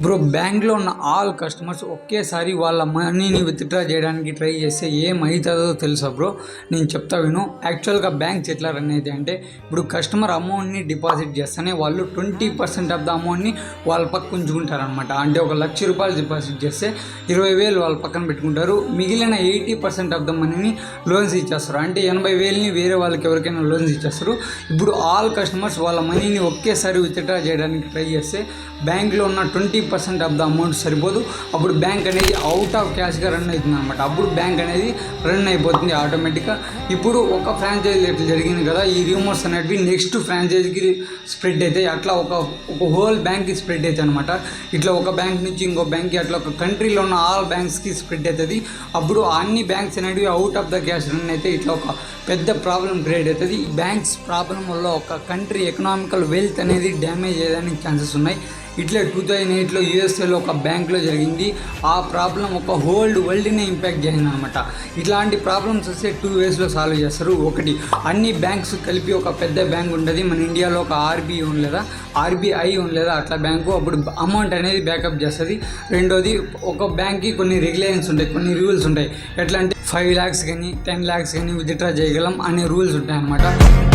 Bro, బ్యాంక్లో ఉన్న all customers ఒకేసారి వాళ్ళ మనీని విత్డ్రా చేయడానికి ట్రై చేస్తే ఏమవుతుందో తెలుసా బ్రో? నేను చెప్తా విను. యాక్చువల్గా బ్యాంక్స్ ఎట్లా రన్ అయితే అంటే, ఇప్పుడు కస్టమర్ అమౌంట్ని డిపాజిట్ చేస్తేనే వాళ్ళు 20% ఆఫ్ ద అమౌంట్ని వాళ్ళ పక్క ఉంచుకుంటారనమాట. అంటే ఒక ₹1,00,000 డిపాజిట్ చేస్తే 20,000 వాళ్ళ పక్కన పెట్టుకుంటారు. మిగిలిన 80% ఆఫ్ ద మనీని లోన్స్ ఇచ్చేస్తారు. అంటే 80,000ని వేరే వాళ్ళకి ఎవరికైనా లోన్స్ ఇచ్చేస్తారు. ఇప్పుడు ఆల్ కస్టమర్స్ వాళ్ళ మనీని ఒకేసారి విత్డ్రా చేయడానికి ట్రై చేస్తే బ్యాంక్లో ఉన్న 20% ఆఫ్ ద అమౌంట్ సరిపోదు. అప్పుడు బ్యాంక్ అనేది అవుట్ ఆఫ్ క్యాష్గా రన్ అవుతుంది అనమాట. అప్పుడు బ్యాంక్ అనేది రన్ అయిపోతుంది ఆటోమేటిక్గా. ఇప్పుడు ఒక ఫ్రాంచైజీ ఎట్లా జరిగింది కదా, ఈ రూమర్స్ అనేటివి నెక్స్ట్ ఫ్రాంచైజీకి స్ప్రెడ్ అవుతాయి. అట్లా ఒక హోల్ బ్యాంక్కి స్ప్రెడ్ అవుతాయి అనమాట. ఇట్లా ఒక బ్యాంక్ నుంచి ఇంకో బ్యాంక్కి, అట్లా ఒక కంట్రీలో ఉన్న ఆల్ బ్యాంక్స్కి స్ప్రెడ్ అవుతుంది. అప్పుడు అన్ని బ్యాంక్స్ అనేటివి out of the cash run అయితే ఇట్లా ఒక పెద్ద ప్రాబ్లం క్రియేట్ అవుతుంది. ఈ బ్యాంక్స్ ప్రాబ్లం వల్ల ఒక కంట్రీ ఎకనామికల్ వెల్త్ అనేది డ్యామేజ్ అయ్యేదానికి ఛాన్సెస్ ఉన్నాయి. ఇట్లా 2008లో యూఎస్ఏలో ఒక బ్యాంక్లో జరిగింది. ఆ ప్రాబ్లం ఒక హోల్ వరల్డ్ని ఇంపాక్ట్ చేసింది అనమాట. ఇట్లాంటి ప్రాబ్లమ్స్ వస్తే 2 వేస్లో సాల్వ్ చేస్తారు. ఒకటి, అన్ని బ్యాంక్స్ కలిపి ఒక పెద్ద బ్యాంక్ ఉంటుంది. మన ఇండియాలో ఒక ఆర్బీఐ ఉండలేదా, ఆర్బీఐ ఉండలేదా అట్లా బ్యాంకు, అప్పుడు అమౌంట్ అనేది బ్యాకప్ చేస్తుంది. రెండోది, ఒక బ్యాంక్కి కొన్ని రెగ్యులేషన్స్ ఉంటాయి, కొన్ని రూల్స్ ఉంటాయి. ఎట్లా అంటే 5 lakhs కానీ 10 lakhs కానీ విత్డ్రా చేయగలం అనే రూల్స్ ఉంటాయి అన్నమాట.